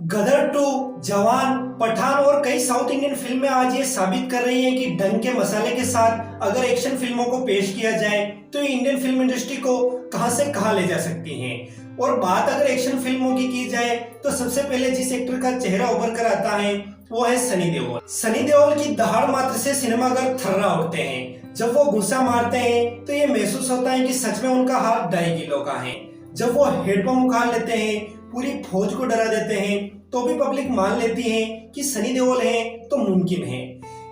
गदर 2, जवान, पठान और कई साउथ इंडियन फिल्में आज ये साबित कर रही हैं कि ढंग के मसाले के साथ अगर एक्शन फिल्मों को पेश किया जाए तो ये इंडियन फिल्म इंडस्ट्री को कहां से कहां ले जा सकती हैं। और बात अगर एक्शन फिल्मों की जाए तो सबसे पहले जिस एक्टर का चेहरा उभर कर आता है वो है सनी देओल। सनी देओल की दहाड़ मात्र से सिनेमाघर थर्रा उठते हैं। जब वो गुस्सा मारते हैं तो ये महसूस होता है कि सच में उनका हाथ 2.5 किलो का है। जब वो हेडपंप उखाड़ लेते हैं, पूरी फौज को डरा देते हैं, तो भी पब्लिक मान लेती है कि सनी देओल है तो मुमकिन है।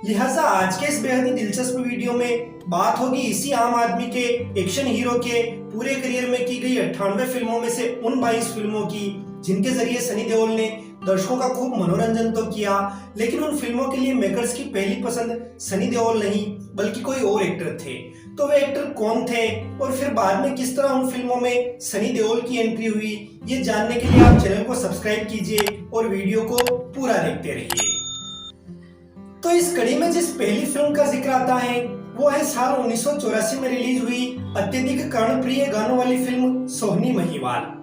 लिहाजा आज के इस बेहद ही दिलचस्प वीडियो में बात होगी इसी आम आदमी के एक्शन हीरो के पूरे करियर में की गई 98 फिल्मों में से उन 22 फिल्मों की जिनके जरिए सनी देओल ने दर्शकों का खूब मनोरंजन तो किया, लेकिन उन फिल्मों के लिए मेकर्स की पहली पसंद सनी देओल नहीं बल्कि कोई और एक्टर थे। तो वे एक्टर कौन थे और फिर बाद में किस तरह उन फिल्मों में सनी देओल की एंट्री हुई, ये जानने के लिए आप चैनल को सब्सक्राइब कीजिए और वीडियो को पूरा देखते रहिए। तो इस कड़ी में जिस पहली फिल्म का जिक्र आता है वो है साल 1984 में रिलीज हुई अत्यधिक कर्णप्रिय गानों वाली फिल्म सोहनी महिवाल।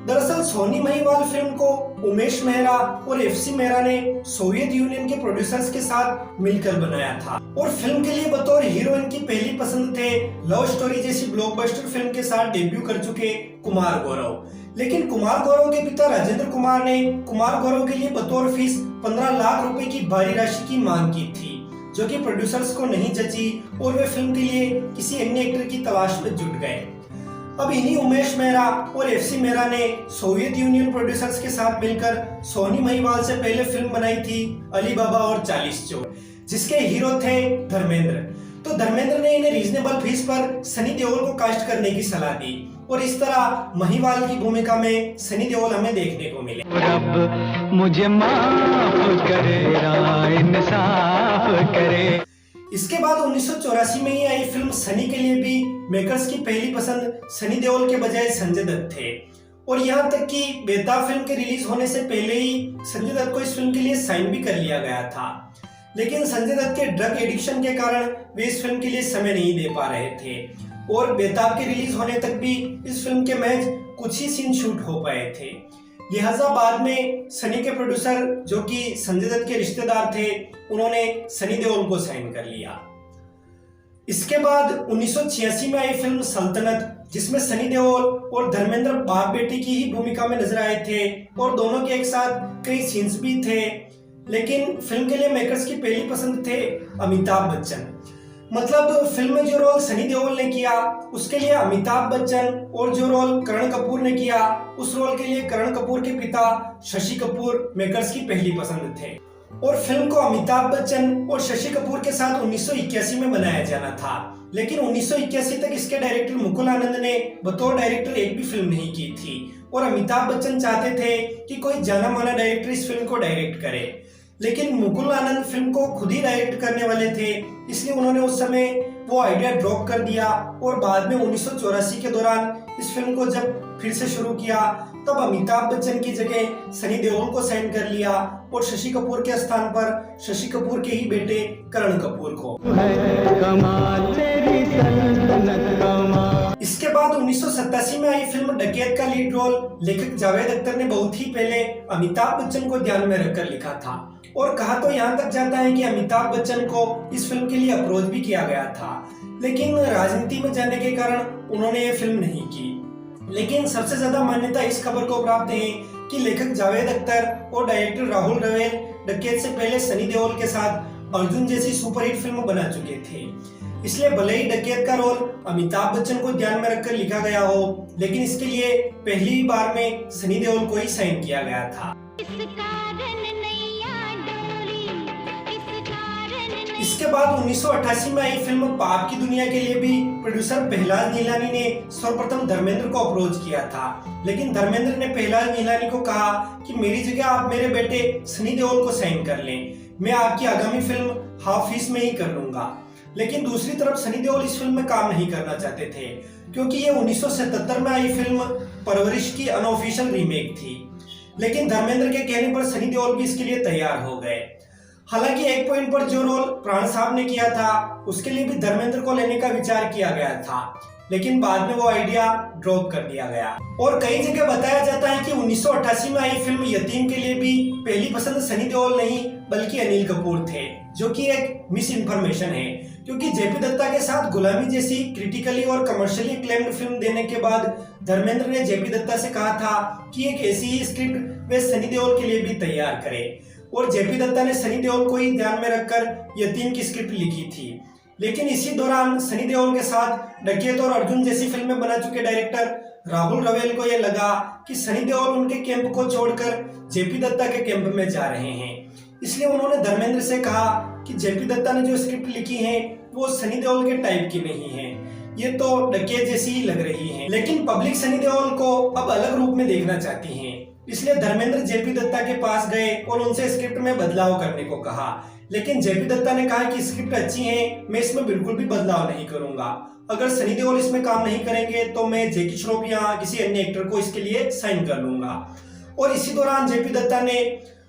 दरअसल सोहनी महिवाल फिल्म को उमेश मेहरा और एफसी मेहरा ने सोवियत यूनियन के प्रोड्यूसर्स के साथ मिलकर बनाया था और फिल्म के लिए बतौर हीरोइन की पहली पसंद थे लव स्टोरी जैसी ब्लॉकबस्टर फिल्म के साथ डेब्यू कर चुके कुमार गौरव। लेकिन कुमार गौरव के पिता राजेंद्र कुमार ने कुमार गौरव के लिए बतौर फीस 15 लाख रुपए की भारी राशि की मांग की थी, जो कि प्रोड्यूसर्स को नहीं जची और वे फिल्म के लिए किसी अन्य एक्टर की तलाश में जुट गए। अब इन्हीं उमेश मेहरा और एफसी मेहरा ने सोवियत यूनियन प्रोड्यूसर्स के साथ मिलकर सोहनी महिवाल से पहले फिल्म बनाई थी अली बाबा और 40 चोर, जिसके हीरो थे धर्मेंद्र। तो धर्मेंद्र ने इन्हें रीजनेबल फीस पर सनी देओल को कास्ट करने की सलाह दी और इस तरह महिवाल की भूमिका में सनी देओल हमें देखने को मिले। रब मुझे माफ करे, इंसाफ करे। इसके बाद 1984 में ही आई फिल्म सनी के लिए भी मेकर्स की पहली पसंद सनी देओल के बजाय संजय दत्त थे और यहाँ तक कि बेताब फिल्म के रिलीज होने से पहले ही संजय दत्त को इस फिल्म के लिए साइन भी कर लिया गया था। लेकिन संजय दत्त के ड्रग एडिक्शन के कारण वे इस फिल्म के लिए समय नहीं दे पा रहे थे और बेताब के रिलीज होने तक भी इस फिल्म के महज कुछ ही सीन शूट हो पाए थे। लिहाजा बाद में सनी के प्रोड्यूसर जो कि संजय दत्त के रिश्तेदार थे, उन्होंने सनी देओल को साइन कर लिया। इसके बाद 1986 में आई फिल्म सल्तनत, जिसमें सनी देओल और धर्मेंद्र बाप बेटी की ही भूमिका में नजर आए थे और दोनों के एक साथ कई सीन्स भी थे। लेकिन फिल्म के लिए मेकर्स की पहली पसंद थे अमिताभ बच्चन। मतलब फिल्म में जो रोल सनी देओल ने किया उसके लिए अमिताभ बच्चन और जो रोल करण कपूर ने किया उस रोल के लिए करण कपूर के पिता शशि कपूर मेकर्स की पहली पसंद थे और फिल्म को अमिताभ बच्चन और शशि कपूर के साथ 1981 में बनाया जाना था। लेकिन 1981 तक इसके डायरेक्टर मुकुल आनंद ने बतौर डायरेक्टर एक भी फिल्म नहीं की थी और अमिताभ बच्चन चाहते थे कि कोई जाना माना डायरेक्टर इस फिल्म को डायरेक्ट करे। लेकिन मुकुल आनंद फिल्म को खुद ही डायरेक्ट करने वाले थे, इसलिए उन्होंने उस समय वो आइडिया ड्रॉप कर दिया और बाद में 1984 के दौरान इस फिल्म को जब फिर से शुरू किया तब अमिताभ बच्चन की जगह सनी देओल को साइन कर लिया और शशि कपूर के स्थान पर शशि कपूर के ही बेटे करण कपूर को। इसके बाद 1987 में आई फिल्म डकैत का लीड रोल लेखक जावेद अख्तर ने बहुत ही पहले अमिताभ बच्चन को ध्यान में रखकर लिखा था और कहा तो यहाँ तक जाता है कि अमिताभ बच्चन को इस फिल्म के लिए अप्रोच भी किया गया था, लेकिन राजनीति में जाने के कारण उन्होंने ये फिल्म नहीं की। लेकिन सबसे ज्यादा मान्यता इस खबर को प्राप्त है कि लेखक जावेद अख्तर और डायरेक्टर राहुल रवेल डकैत से पहले सनी देओल के साथ अर्जुन जैसी सुपरहिट फिल्म बना चुके थे, इसलिए भले ही डकैत का रोल अमिताभ बच्चन को ध्यान में रखकर लिखा गया हो, लेकिन इसके लिए पहली बार में सनी देओल को ही साइन किया गया था। इसके बाद 1988 में आई फिल्म पाप की दुनिया के लिए भी प्रोड्यूसर प्रहलाद नीलानी ने सर्वप्रथम धर्मेंद्र को अप्रोच किया था, लेकिन धर्मेंद्र ने प्रहलाद नीलानी को कहा कि मेरी जगह आप मेरे बेटे सनी देओल को साइन कर लें, मैं आपकी आगामी फिल्म हाफ फीस में ही कर लूंगा। लेकिन दूसरी तरफ सनी देओल इस फिल्म में काम नहीं करना चाहते थे क्योंकि ये 1977 में आई फिल्म परवरिश की अनऑफिशियल रीमेक थी। लेकिन धर्मेंद्र के कहने पर सनी देओल भी इसके लिए तैयार हो गए। हालांकि एक पॉइंट पर जो रोल प्राण साहब ने किया था उसके लिए भी धर्मेंद्र को लेने का विचार किया गया था, लेकिन बाद में वो आइडिया ड्रॉप कर दिया गया। और कई जगह बताया जाता है कि 1988 में आई फिल्म यतीम के लिए भी पहली पसंद सनी देओल नहीं बल्कि अनिल कपूर थे, जो कि एक मिस इन्फॉर्मेशन है, क्योंकि जेपी दत्ता के साथ गुलामी जैसी क्रिटिकली और कमर्शियली क्लेम्ड फिल्म देने के बाद धर्मेंद्र ने जेपी दत्ता से कहा था कि एक ऐसी ही स्क्रिप्ट वे सनी देओल के लिए भी तैयार करे, और जेपी दत्ता ने सनी देओल को ही ध्यान में रखकर यतीम की स्क्रिप्ट लिखी थी। लेकिन इसी दौरान सनी देओल के साथ डकैत और अर्जुन जैसी फिल्में बना चुके डायरेक्टर राहुल रवेल को यह लगा कि सनी देओल उनके कैंप को छोड़कर जेपी दत्ता के कैंप में जा रहे हैं। इसलिए उन्होंने धर्मेंद्र से कहा कि जेपी दत्ता ने जो स्क्रिप्ट लिखी है वो सनी देओल के टाइप की नहीं है, ये तो डकैत जैसी ही लग रही है। लेकिन पब्लिक सनी देओल को अब अलग रूप में देखना चाहती है, इसलिए धर्मेंद्र जेपी दत्ता के पास गए और उनसे स्क्रिप्ट में बदलाव करने को कहा। लेकिन जेपी दत्ता ने कहा कि स्क्रिप्ट अच्छी है, मैं इसमें बिल्कुल भी बदलाव नहीं करूंगा। अगर सनी देओल इसमें काम नहीं करेंगे तो मैं जैकी श्रॉफ या किसी अन्य एक्टर को इसके लिए साइन कर लूंगा। और इसी दौरान जेपी दत्ता ने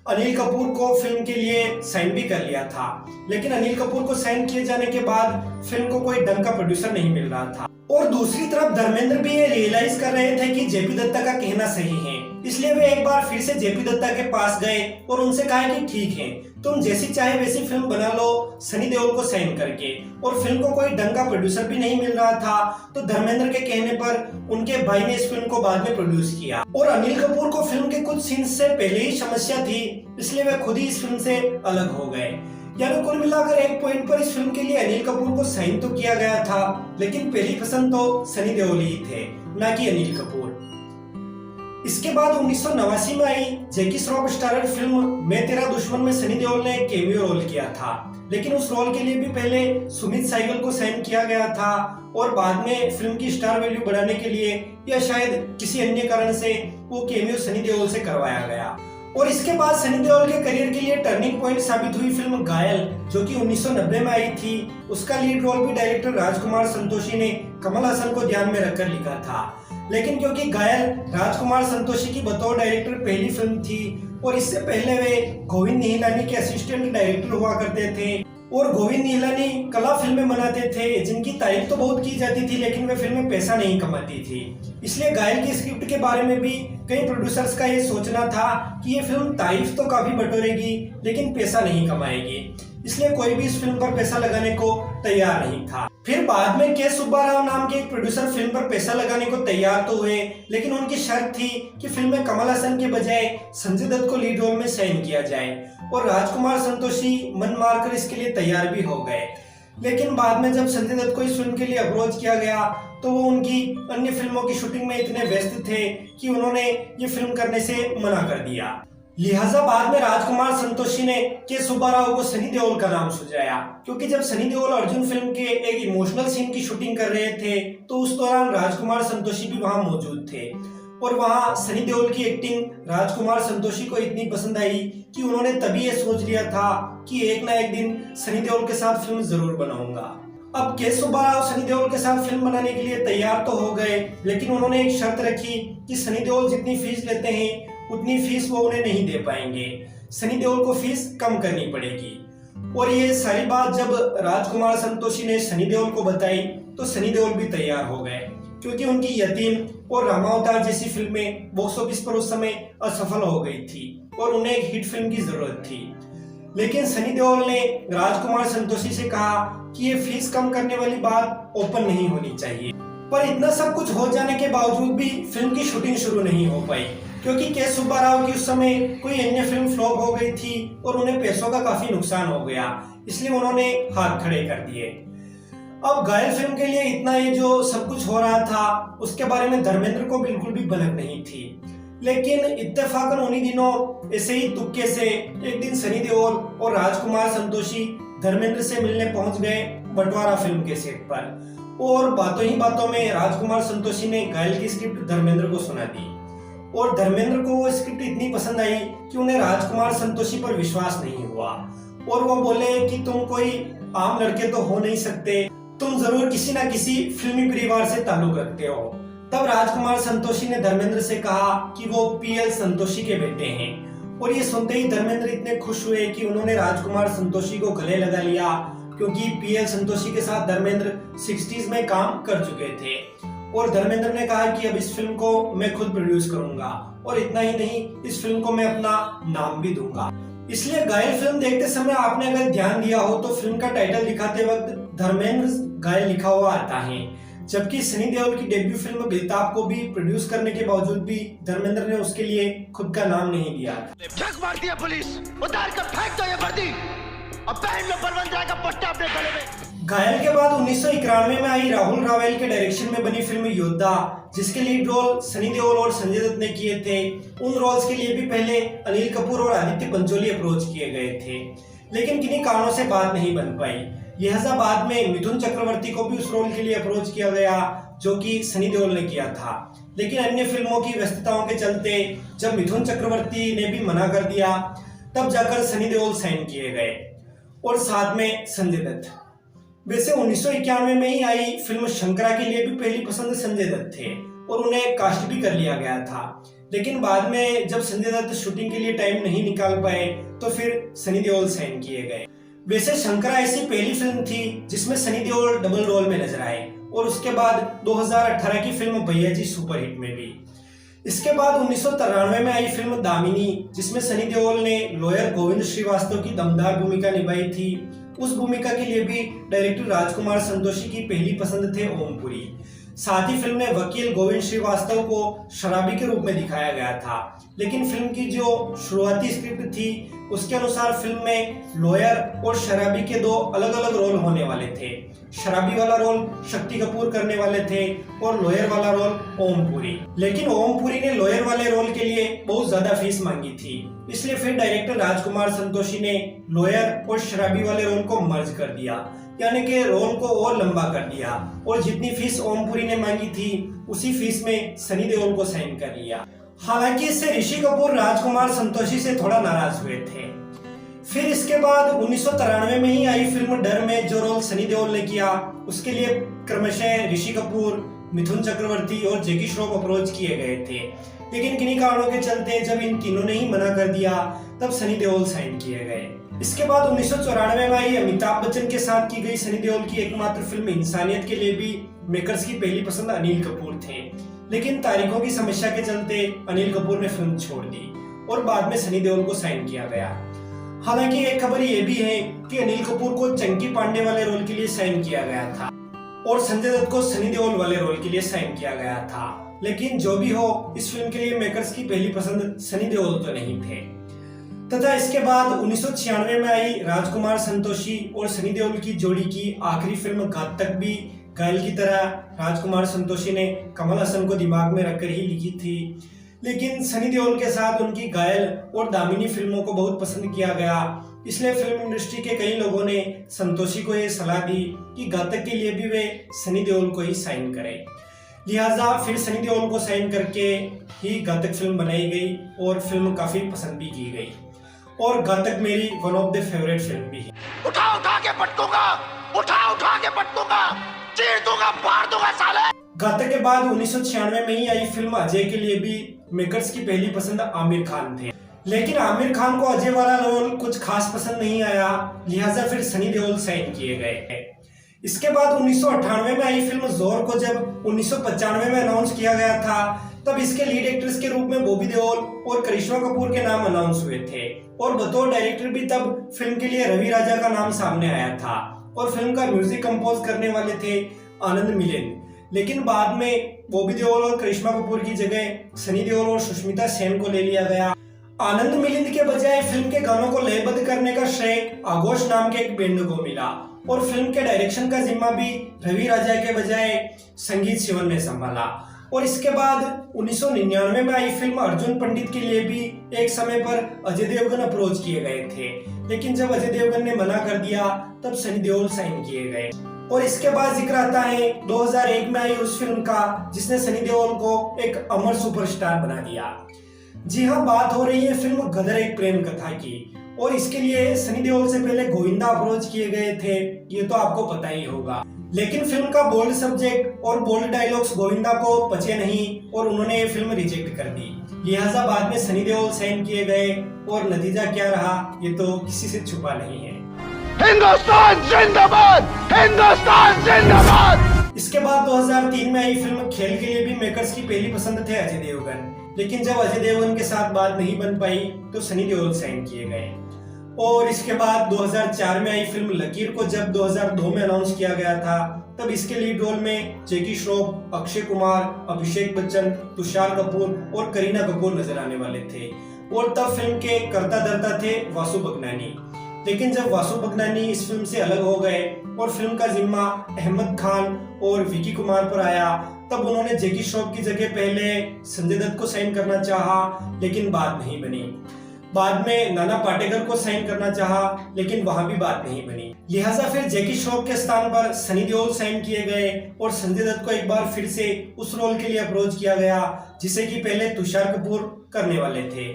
अनिल कपूर को फिल्म के लिए साइन भी कर लिया था। लेकिन अनिल कपूर को साइन किए जाने के बाद फिल्म को कोई ढंग का प्रोड्यूसर नहीं मिल रहा था। और दूसरी तरफ धर्मेंद्र भी ये रियलाइज कर रहे थे कि जेपी दत्ता का कहना सही है, इसलिए वे एक बार फिर से जेपी दत्ता के पास गए और उनसे कहा कि ठीक है, तुम जैसी चाहे वैसी फिल्म बना लो सनी देओल को साइन करके। और फिल्म को कोई ढंग का प्रोड्यूसर भी नहीं मिल रहा था, तो धर्मेंद्र के कहने पर उनके भाई ने इस फिल्म को बाद में प्रोड्यूस किया। और अनिल कपूर को फिल्म के कुछ सीन्स से पहले ही समस्या थी, इसलिए वे खुद ही इस फिल्म से अलग हो गए। यानी कुल मिलाकर एक पॉइंट पर इस फिल्म के लिए अनिल कपूर को साइन तो किया गया था, लेकिन पहली पसंद तो सनी देओल ही थे, ना कि अनिल कपूर। इसके बाद 1989 में आई जैकी श्रॉफ स्टारर फिल्म मैं तेरा दुश्मन में सनी देओल ने कैमियो रोल किया था, लेकिन उस रोल के लिए भी पहले सुमित साइगल को साइन किया गया था, और बाद में फिल्म की स्टार वैल्यू बढ़ाने के लिए या शायद किसी अन्य कारण से वो कैमियो सनी देओल से करवाया गया। और इसके बाद सनी देओल के करियर के लिए टर्निंग पॉइंट साबित हुई फिल्म घायल, जो कि 1990 में आई थी। उसका लीड रोल भी डायरेक्टर राजकुमार संतोषी ने कमल हसन को ध्यान में रखकर लिखा था। लेकिन क्योंकि घायल राजकुमार संतोषी की बतौर डायरेक्टर पहली फिल्म थी, और इससे पहले वे गोविंद निहलानी के असिस्टेंट डायरेक्टर हुआ करते थे, और गोविंद निहलानी कला फिल्में बनाते थे जिनकी तारीफ तो बहुत की जाती थी, लेकिन वे फिल्में पैसा नहीं कमाती थी। इसलिए घायल की स्क्रिप्ट के बारे में भी कई प्रोड्यूसर्स का ये सोचना था कि ये फिल्म तारीफ तो काफी बटोरेगी लेकिन पैसा नहीं कमाएगी, इसलिए कोई भी इस फिल्म पर पैसा लगाने को तैयार नहीं था। फिर बाद में के सुब्बा राव नाम के एक प्रोड्यूसर फिल्म पर पैसा लगाने को तैयार तो हुए, लेकिन उनकी शर्त थी कि फिल्म में कमल हसन के बजाय संजय दत्त को लीड रोल में साइन किया जाए, और राजकुमार संतोषी मन मारकर इसके लिए तैयार भी हो गए। लेकिन बाद में जब संजय दत्त को इस फिल्म के लिए अप्रोच किया गया तो वो उनकी अन्य फिल्मों की शूटिंग में इतने व्यस्त थे कि उन्होंने ये फिल्म करने से मना कर दिया। लिहाजा बाद में राजकुमार संतोषी ने के सुब्बा राव को सनी देओल का नाम सुझाया, क्योंकि जब सनी देओल अर्जुन फिल्म के एक इमोशनल सीन की शूटिंग कर रहे थे तो उस दौरान राजकुमार संतोषी भी वहां मौजूद थे, और वहां सनी देओल की एक्टिंग राजकुमार संतोषी को इतनी पसंद आई कि उन्होंने तभी ये सोच लिया था कि एक ना एक दिन सनी देओल के साथ फिल्म जरूर बनाऊंगा। अब के सुब्बा राव सनी देओल के साथ फिल्म बनाने के लिए तैयार तो हो गए, लेकिन उन्होंने एक शर्त रखी कि सनी देओल जितनी फीस लेते हैं उतनी फीस वो उन्हें नहीं दे पाएंगे, सनी देओल को फीस कम करनी पड़ेगी। और ये सारी बात जब राजकुमार संतोषी ने सनी देओल को बताई तो सनी देओल भी तैयार हो गए, क्योंकि उनकी यतीम और रामावतार जैसी फिल्में बॉक्स ऑफिस पर उस समय असफल हो गई थी और उन्हें एक हिट फिल्म की जरूरत थी। लेकिन सनी देओल ने राजकुमार संतोषी से कहा कि ये फीस कम करने वाली बात ओपन नहीं होनी चाहिए। पर इतना सब कुछ हो जाने के बावजूद भी फिल्म की शूटिंग शुरू नहीं हो पाई, क्योंकि के सुब्बा राव की उस समय कोई अन्य फिल्म फ्लॉप हो गई थी और उन्हें पैसों का काफी नुकसान हो गया, इसलिए उन्होंने हाथ खड़े कर दिए। अब घायल फिल्म के लिए इतना ये जो सब कुछ हो रहा था उसके बारे में धर्मेंद्र को बिल्कुल भी भनक नहीं थी। लेकिन इत्तेफाकन उन्हीं दिनों ऐसे ही तुक्के से एक दिन सनी देओल और राजकुमार संतोषी धर्मेंद्र से मिलने पहुंच गए बंटवारा फिल्म के सेट पर, और बातों ही बातों में राजकुमार संतोषी ने घायल की स्क्रिप्ट धर्मेंद्र को सुना दी, और धर्मेंद्र को वो स्क्रिप्ट इतनी पसंद आई कि उन्हें राजकुमार संतोषी पर विश्वास नहीं हुआ, और वो बोले कि तुम कोई आम लड़के तो हो नहीं सकते, तुम जरूर किसी ना किसी फिल्मी परिवार से ताल्लुक रखते हो। तब राजकुमार संतोषी ने धर्मेंद्र से कहा कि वो पीएल संतोषी के बेटे हैं, और ये सुनते ही धर्मेंद्र इतने खुश हुए कि उन्होंने राजकुमार संतोषी को गले लगा लिया, क्योंकि पीएल संतोषी के साथ धर्मेंद्र 60s में काम कर चुके थे और धर्मेंद्र ने कहा कि अब इस फिल्म को मैं खुद प्रोड्यूस करूंगा और इतना ही नहीं, इस फिल्म को मैं अपना नाम भी दूंगा। इसलिए घायल फिल्म देखते समय आपने अगर ध्यान दिया हो तो फिल्म का टाइटल दिखाते वक्त धर्मेंद्र घायल लिखा हुआ आता है, जबकि सनी देओल की डेब्यू फिल्म बेताब को भी प्रोड्यूस करने के बावजूद भी धर्मेंद्र ने उसके लिए खुद का नाम नहीं दिया। ठग मार दिया पुलिस, उतार कर फेंक दो ये वर्दी, अब पहन लो बलवंत राय का पट्टा अपने गले में। घायल के बाद 1991 में आई राहुल रावल के डायरेक्शन में बनी फिल्म योद्धा, जिसके लीड रोल सनी देओल और संजय दत्त ने किए थे। उन रोल्स के लिए भी पहले अनिल कपूर और आदित्य पंचोली अप्रोच किए गए थे, लेकिन किन्हीं कारणों से बात नहीं बन पाई। लिहाजा बाद में मिथुन चक्रवर्ती को भी उस रोल के लिए अप्रोच किया गया जो कि सनी देओल ने किया था, लेकिन अन्य फिल्मों की व्यस्तताओं के चलते जब मिथुन चक्रवर्ती ने भी मना कर दिया तब जाकर सनी देओल साइन किए गए और साथ में संजय दत्त। वैसे 1991 में ही आई फिल्म शंकरा के लिए भी पहली पसंद संजय दत्त थे और उन्हें कास्ट भी कर लिया गया था, लेकिन बाद में जब संजय दत्त शूटिंग के लिए टाइम नहीं निकाल पाए तो फिर सनी देओल साइन किए गए। वैसे शंकरा ऐसी पहली फिल्म थी जिसमें सनी देओल डबल रोल में नजर आए और उसके बाद 2018 की फिल्म भैया जी सुपरहिट में भी। इसके बाद 1993 में आई फिल्म दामिनी, जिसमें सनी देओल ने लॉयर गोविंद श्रीवास्तव की दमदार भूमिका निभाई थी। उस भूमिका के लिए भी डायरेक्टर राजकुमार संतोषी की पहली पसंद थे ओमपुरी। साथ ही फिल्म में वकील गोविंद श्रीवास्तव को शराबी के रूप में दिखाया गया था, लेकिन फिल्म की जो शुरुआती स्क्रिप्ट थी उसके अनुसार फिल्म में लॉयर और शराबी के दो अलग अलग रोल होने वाले थे। शराबी वाला रोल शक्ति कपूर करने वाले थे और लॉयर वाला रोल ओमपुरी, लेकिन ओमपुरी ने लॉयर वाले रोल के लिए बहुत ज्यादा फीस मांगी थी, इसलिए फिर डायरेक्टर राजकुमार संतोषी ने लॉयर और शराबी वाले रोल को मर्ज कर दिया, यानी कि रोल को और लंबा कर दिया और जितनी फीस ओमपुरी ने मांगी थी उसी फीस में सनी देओल को साइन कर लिया। हालांकि इससे ऋषि कपूर राजकुमार संतोषी से थोड़ा नाराज हुए थे। फिर इसके बाद 1993 में ही आई फिल्म डर में जो रोल सनी देओल ने किया उसके लिए क्रमशः ऋषि कपूर, मिथुन चक्रवर्ती और जैकी श्रॉफ अप्रोच किए गए थे, लेकिन किन्हीं कारणों के चलते जब इन तीनों ने ही मना कर दिया तब सनी देओल साइन किए गए। इसके बाद 1994 में आई अमिताभ बच्चन के साथ की गई सनी देओल की एकमात्र फिल्म इंसानियत के लिए भी मेकर्स की पहली पसंद अनिल कपूर थे, लेकिन तारीखों की समस्या के चलते अनिल कपूर ने फिल्म छोड़ दी और बाद में सनी देओल को साइन किया गया। हालांकि एक खबर ये भी है कि अनिल कपूर को चंकी पांडे वाले रोल के लिए साइन किया गया था और संजय दत्त को सनी देओल वाले रोल के लिए साइन किया गया था, लेकिन जो भी हो इस फिल्म के लिए मेकर्स की पहली पसंद सनी देओल तो नहीं थे। तथा इसके बाद 1996 में आई राजकुमार संतोषी और सनी देओल की जोड़ी की आखिरी फिल्म घातक भी घायल की तरह राजकुमार संतोषी ने कमल हसन को दिमाग में रखकर ही लिखी थी, लेकिन सनी देओल के साथ उनकी घायल और दामिनी फिल्मों को बहुत पसंद किया गया, इसलिए फिल्म इंडस्ट्री के कई लोगों ने संतोषी को यह सलाह दी कि घातक के लिए भी वे सनी देओल को ही साइन करें। लिहाजा फिर सनी देओल को साइन करके ही घातक फिल्म बनाई गई और फिल्म काफी पसंद भी की गई और घातक मेरी one of the favourite film भी है। उठा उठा के पटकूंगा, उठा उठा के पटकूंगा, चीर दूंगा, फाड़ दूंगा साले। घातक के बाद 1996 में ही आई फिल्म अजय के लिए भी मेकर्स की पहली पसंद आमिर खान थे, लेकिन आमिर खान को अजय वाला रोल कुछ खास पसंद नहीं आया, लिहाजा फिर सनी देओल साइन किए गए। इसके बाद 1998 में आई फिल्म जोर को जब 1995 में अनाउंस किया गया था तब इसके लीड एक्ट्रेस के रूप में बॉबी देओल और करिश्मा कपूर के नाम अनाउंस हुए थे और बतौर डायरेक्टर भी तब फिल्म के लिए रवि राजा का नाम सामने आया था और फिल्म का म्यूजिक कंपोज करने वाले थे आनंद मिलिंद, लेकिन बाद में बॉबी देओल और करिश्मा कपूर की जगह सनी देओल और सुष्मिता सेन को ले लिया गया। आनंद मिलिंद के बजाय फिल्म के गानों को लयबद्ध करने का श्रेय आघोष नाम के एक बैंड को मिला और फिल्म के डायरेक्शन का जिम्मा भी रवि राजा के बजाय संगीत शिवन ने संभाला। और इसके बाद 1999 में आई फिल्म अर्जुन पंडित के लिए भी एक समय पर अजय देवगन अप्रोच किए गए थे, लेकिन जब अजय देवगन ने मना कर दिया तब सनी देओल साइन किए गए। और इसके बाद जिक्र आता है 2001 में आई उस फिल्म का जिसने सनी देओल को एक अमर सुपरस्टार बना दिया। जी हाँ, बात हो रही है फिल्म गदर एक प्रेम कथा की और इसके लिए सनी देओल से पहले गोविंदा अप्रोच किए गए थे, ये तो आपको पता ही होगा, लेकिन फिल्म का बोल्ड सब्जेक्ट और बोल्ड डायलॉग्स गोविंदा को पचे नहीं और उन्होंने ये फिल्म रिजेक्ट कर दी। लिहाजा बाद में सनी देओल साइन किए गए और नतीजा क्या रहा ये तो किसी से छुपा नहीं है। हिंदुस्तान जिंदाबाद, हिंदुस्तान जिंदाबाद। इसके बाद 2003 में आई फिल्म खेल के लिए भी मेकर्स की पहली पसंद थे अजय देवगन, लेकिन जब अजय देवगन के साथ बात नहीं बन पाई तो सनी देओल साइन किए गए। और इसके बाद 2004 में आई फिल्म लकीर को जब 2002 में अनाउंस किया गया था, तब इसके लीड रोल में जैकी श्रॉफ, अक्षय कुमार, अभिषेक बच्चन, तुषार कपूर और करीना कपूर नजर आने वाले थे। और तब फिल्म के कर्ता धर्ता थे वासु बगनानी। लेकिन जब वासु बगनानी इस फिल्म से अलग हो गए और फिल्म का जिम्मा अहमद खान और विकी कुमार पर आया, तब उन्होंने जैकी श्रॉफ की जगह पहले संजय दत्त को साइन करना चाहा, लेकिन बात नहीं बनी। बाद में नाना पाटेकर को साइन करना चाहा, लेकिन वहां भी बात नहीं बनी। लिहाजा फिर जैकी श्रॉफ के स्थान पर सनी देओल साइन किए गए और संजय दत्त को एक बार फिर से उस रोल के लिए अप्रोच किया गया जिसे कि पहले तुषार कपूर करने वाले थे,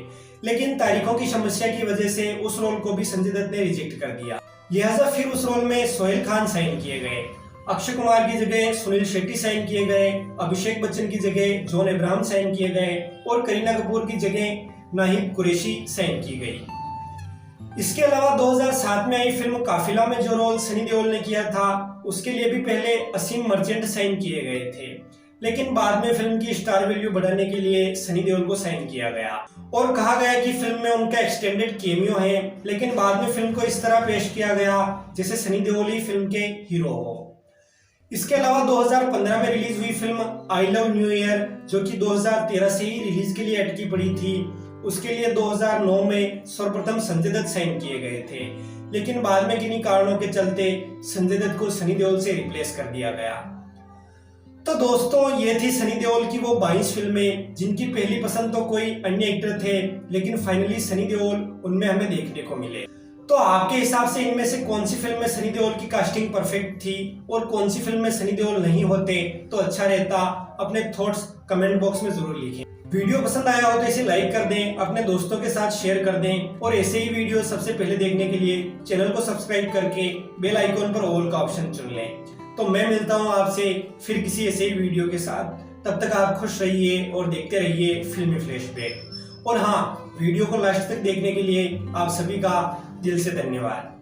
लेकिन तारीखों की समस्या की वजह से उस रोल को भी संजय दत्त ने रिजेक्ट कर दिया। लिहाजा फिर उस रोल में सोहेल खान साइन किए गए, अक्षय कुमार की जगह सुनील शेट्टी साइन किए गए, अभिषेक बच्चन की जगह जॉन अब्राहम साइन किए गए और करीना कपूर की जगह नाहिद कुरैशी साइन की गई। इसके अलावा 2007 में आई फिल्म काफिला में जो रोल सनी देओल ने किया था, उसके लिए भी पहले असीम मर्चेंट साइन किए गए थे, लेकिन बाद में फिल्म की स्टार वैल्यू बढ़ाने के लिए सनी देओल को साइन किया गया और कहा गया कि फिल्म में उनका एक्सटेंडेड केमियो है, लेकिन बाद में फिल्म को इस तरह पेश किया गया जैसे सनी देओल ही फिल्म के हीरो हो। इसके अलावा 2015 में रिलीज हुई film I love new year, जो कि 2013 से ही रिलीज के लिए अटकी पड़ी थी, उसके लिए 2009 में सर्वप्रथम संजय दत्त साइन किए गए थे, लेकिन बाद में किन्हीं कारणों के चलते संजय दत्त को सनी देओल से रिप्लेस कर दिया गया। तो दोस्तों, ये थी सनी देओल की वो 22 फिल्में जिनकी पहली पसंद तो कोई अन्य एक्टर थे, लेकिन फाइनली सनी देओल उनमें हमें देखने को मिले। तो आपके हिसाब से इनमें से कौन सी फिल्म में सनी देओल की कास्टिंग परफेक्ट थी और कौन सी फिल्म में सनी देओल नहीं होते तो अच्छा रहता? अपने थॉट्स कमेंट बॉक्स में जरूर लिखें। वीडियो पसंद आया हो तो इसे लाइक कर दें, अपने दोस्तों के साथ शेयर कर दें और ऐसे ही वीडियो सबसे पहले देखने के लिए चैनल को सब्सक्राइब करके बेल आइकॉन पर ऑल का ऑप्शन चुन लें। तो मैं मिलता हूँ आपसे फिर किसी ऐसे ही वीडियो के साथ। तब तक आप खुश रहिए और देखते रहिए फिल्मी फ्लैशबैक। और हाँ, वीडियो को लास्ट तक देखने के लिए आप सभी का दिल से धन्यवाद।